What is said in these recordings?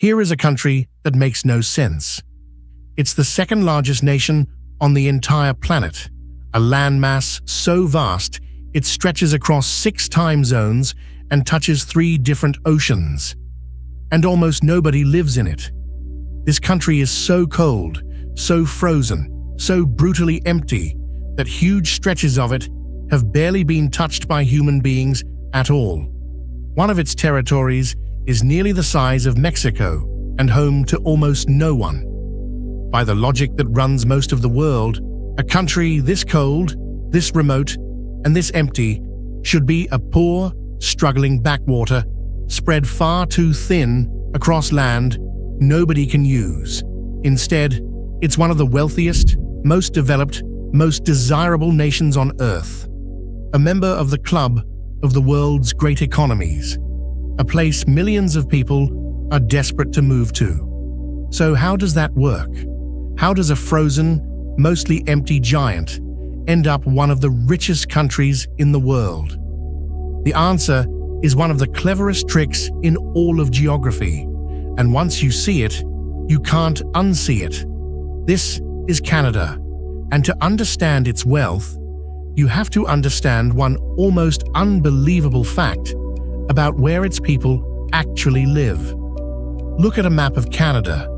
Here is a country that makes no sense. It's the second largest nation on the entire planet, a landmass so vast it stretches across 6 time zones and touches 3 different oceans. And almost nobody lives in it. This country is so cold, so frozen, so brutally empty that huge stretches of it have barely been touched by human beings at all. One of its territories is nearly the size of Mexico and home to almost no one. By the logic that runs most of the world, a country this cold, this remote, and this empty should be a poor, struggling backwater spread far too thin across land nobody can use. Instead, it's one of the wealthiest, most developed, most desirable nations on Earth. A member of the club of the world's great economies. A place millions of people are desperate to move to. So how does that work? How does a frozen, mostly empty giant end up one of the richest countries in the world? The answer is one of the cleverest tricks in all of geography, and once you see it, you can't unsee it. This is Canada, and to understand its wealth, you have to understand one almost unbelievable fact about where its people actually live. Look at a map of Canada,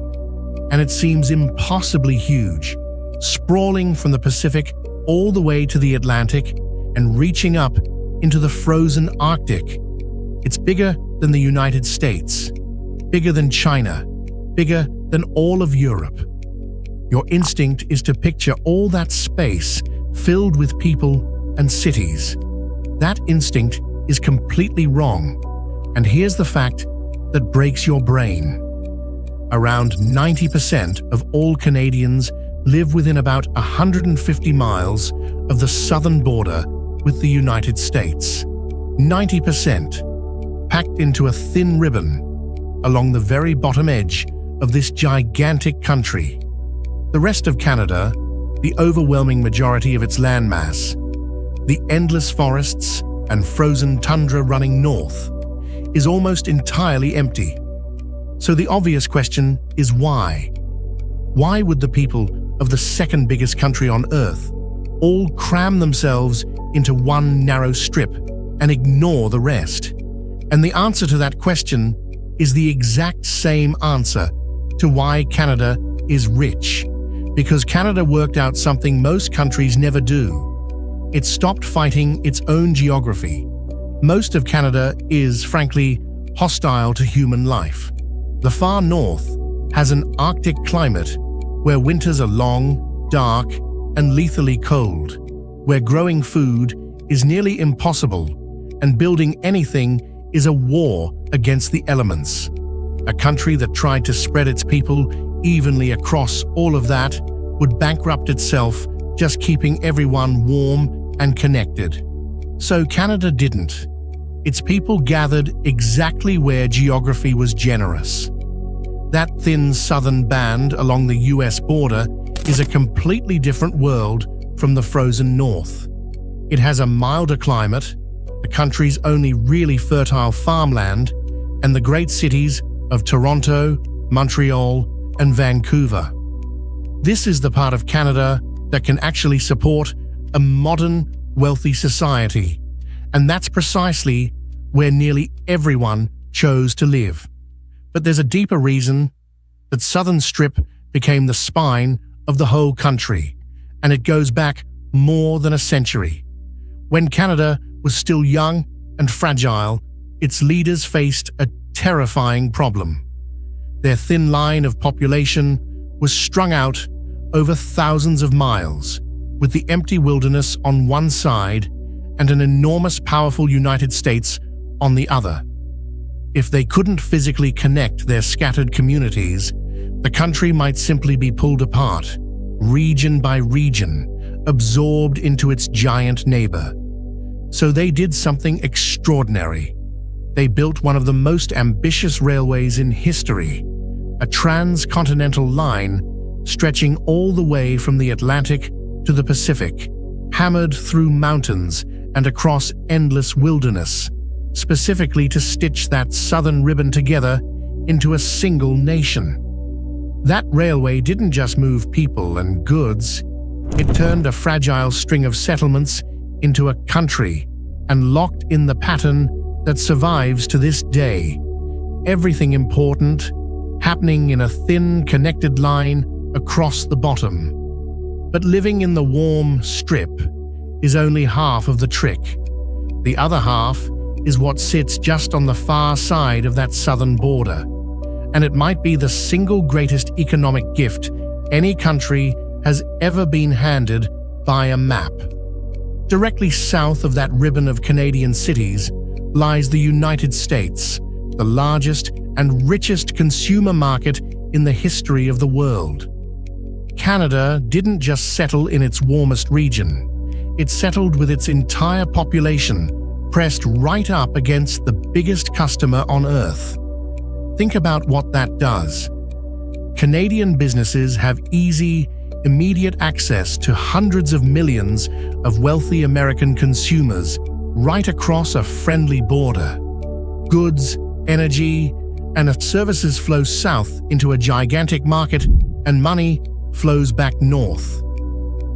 and it seems impossibly huge, sprawling from the Pacific all the way to the Atlantic and reaching up into the frozen Arctic. It's bigger than the United States, bigger than China, bigger than all of Europe. Your instinct is to picture all that space filled with people and cities. That instinct is completely wrong, and here's the fact that breaks your brain. Around 90% of all Canadians live within about 150 miles of the southern border with the United States. 90%, packed into a thin ribbon along the very bottom edge of this gigantic country. The rest of Canada, the overwhelming majority of its landmass, the endless forests and frozen tundra running north, is almost entirely empty. So the obvious question is why? Why would the people of the second biggest country on Earth all cram themselves into one narrow strip and ignore the rest? And the answer to that question is the exact same answer to why Canada is rich. Because Canada worked out something most countries never do. It stopped fighting its own geography. Most of Canada is, frankly, hostile to human life. The far north has an Arctic climate where winters are long, dark, and lethally cold, where growing food is nearly impossible and building anything is a war against the elements. A country that tried to spread its people evenly across all of that would bankrupt itself just keeping everyone warm and connected. So Canada didn't. Its people gathered exactly where geography was generous. That thin southern band along the US border is a completely different world from the frozen north. It has a milder climate, the country's only really fertile farmland, and the great cities of Toronto, Montreal, and Vancouver. This is the part of Canada that can actually support a modern, wealthy society, and that's precisely where nearly everyone chose to live. But there's a deeper reason. That southern strip became the spine of the whole country, and it goes back more than a century. When Canada was still young and fragile, its leaders faced a terrifying problem. Their thin line of population was strung out over thousands of miles, with the empty wilderness on one side and an enormous, powerful United States on the other. If they couldn't physically connect their scattered communities, the country might simply be pulled apart, region by region, absorbed into its giant neighbor. So they did something extraordinary. They built one of the most ambitious railways in history, a transcontinental line stretching all the way from the Atlantic to the Pacific, hammered through mountains and across endless wilderness, specifically to stitch that southern ribbon together into a single nation. That railway didn't just move people and goods, it turned a fragile string of settlements into a country and locked in the pattern that survives to this day. Everything important happening in a thin, connected line across the bottom. But living in the warm strip is only half of the trick. The other half is what sits just on the far side of that southern border. And it might be the single greatest economic gift any country has ever been handed by a map. Directly south of that ribbon of Canadian cities lies the United States, the largest and richest consumer market in the history of the world. Canada didn't just settle in its warmest region. It settled with its entire population pressed right up against the biggest customer on Earth. Think about what that does. Canadian businesses have easy, immediate access to hundreds of millions of wealthy American consumers right across a friendly border. Goods, energy, and services flow south into a gigantic market, and money flows back north.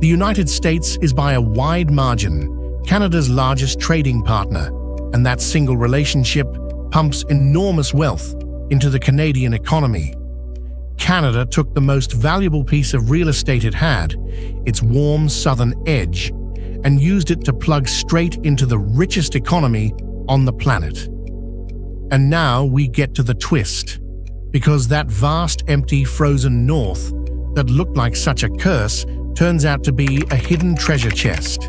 The United States is by a wide margin Canada's largest trading partner, and that single relationship pumps enormous wealth into the Canadian economy. Canada took the most valuable piece of real estate it had, its warm southern edge, and used it to plug straight into the richest economy on the planet. And now we get to the twist, because that vast, empty, frozen north that looked like such a curse turns out to be a hidden treasure chest.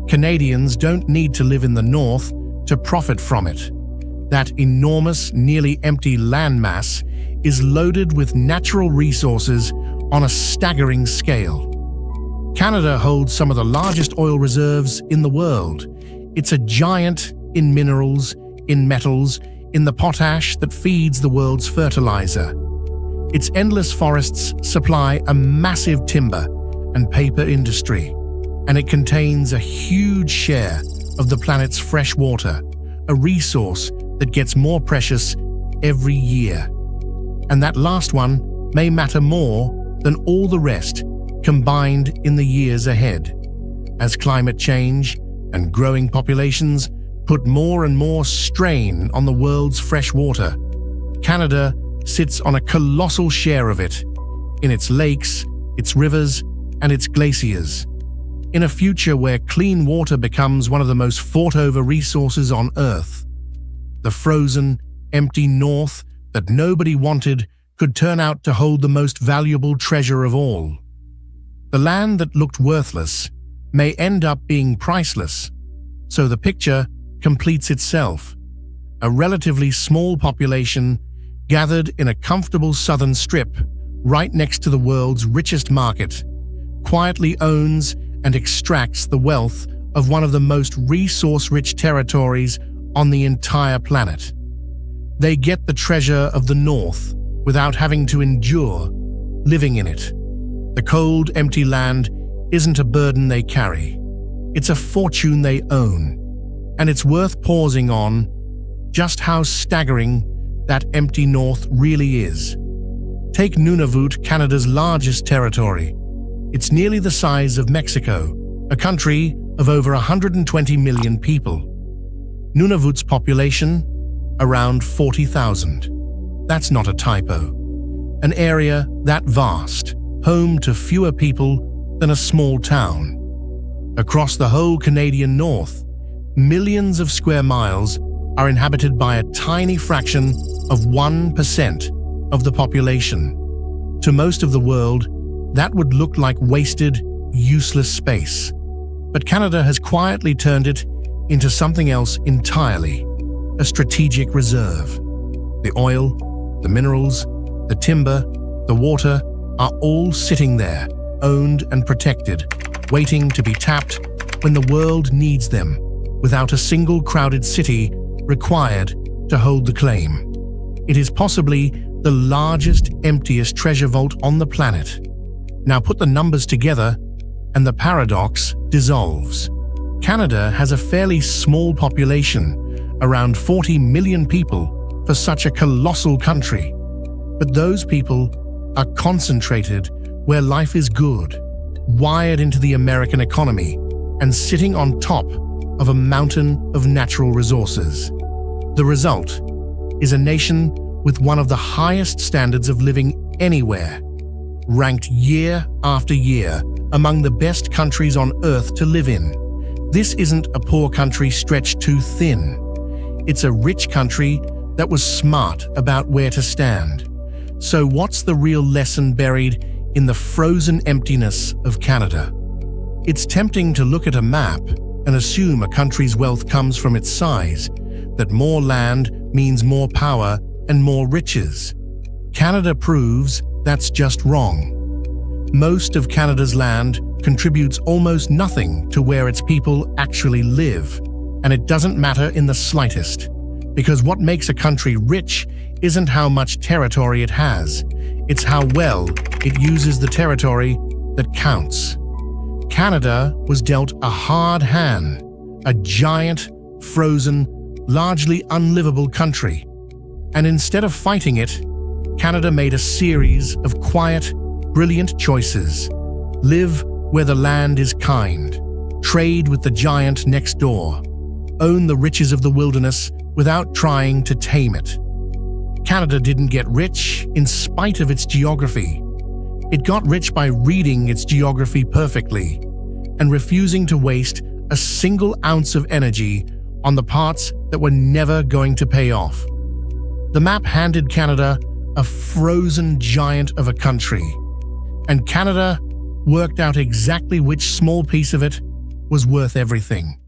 Canadians don't need to live in the north to profit from it. That enormous, nearly empty landmass is loaded with natural resources on a staggering scale. Canada holds some of the largest oil reserves in the world. It's a giant in minerals, in metals, in the potash that feeds the world's fertilizer. Its endless forests supply a massive timber and paper industry, and it contains a huge share of the planet's fresh water, a resource that gets more precious every year. And that last one may matter more than all the rest combined in the years ahead, as climate change and growing populations put more and more strain on the world's fresh water. Canada sits on a colossal share of it, in its lakes, its rivers, and its glaciers. In a future where clean water becomes one of the most fought-over resources on Earth, the frozen, empty north that nobody wanted could turn out to hold the most valuable treasure of all. The land that looked worthless may end up being priceless, so the picture completes itself. A relatively small population gathered in a comfortable southern strip right next to the world's richest market, quietly owns and extracts the wealth of one of the most resource-rich territories on the entire planet. They get the treasure of the North without having to endure living in it. The cold, empty land isn't a burden they carry. It's a fortune they own, and it's worth pausing on just how staggering that empty North really is. Take Nunavut, Canada's largest territory. It's nearly the size of Mexico, a country of over 120 million people. Nunavut's population? Around 40,000. That's not a typo. An area that vast, home to fewer people than a small town. Across the whole Canadian North, millions of square miles are inhabited by a tiny fraction of 1% of the population. To most of the world, that would look like wasted, useless space. But Canada has quietly turned it into something else entirely, a strategic reserve. The oil, the minerals, the timber, the water are all sitting there, owned and protected, waiting to be tapped when the world needs them, without a single crowded city required to hold the claim. It is possibly the largest, emptiest treasure vault on the planet. Now put the numbers together, and the paradox dissolves. Canada has a fairly small population, around 40 million people, for such a colossal country. But those people are concentrated where life is good, wired into the American economy, and sitting on top of a mountain of natural resources. The result is a nation with one of the highest standards of living anywhere, ranked year after year among the best countries on earth to live in. This isn't a poor country stretched too thin. It's a rich country that was smart about where to stand. So what's the real lesson buried in the frozen emptiness of Canada? It's tempting to look at a map and assume a country's wealth comes from its size, that more land means more power and more riches. Canada proves that's just wrong. Most of Canada's land contributes almost nothing to where its people actually live, and it doesn't matter in the slightest, because what makes a country rich isn't how much territory it has, it's how well it uses the territory that counts. Canada was dealt a hard hand, a giant, frozen, largely unlivable country. And instead of fighting it, Canada made a series of quiet, brilliant choices. Live where the land is kind. Trade with the giant next door. Own the riches of the wilderness without trying to tame it. Canada didn't get rich in spite of its geography. It got rich by reading its geography perfectly and refusing to waste a single ounce of energy on the parts that were never going to pay off. The map handed Canada a frozen giant of a country, and Canada worked out exactly which small piece of it was worth everything.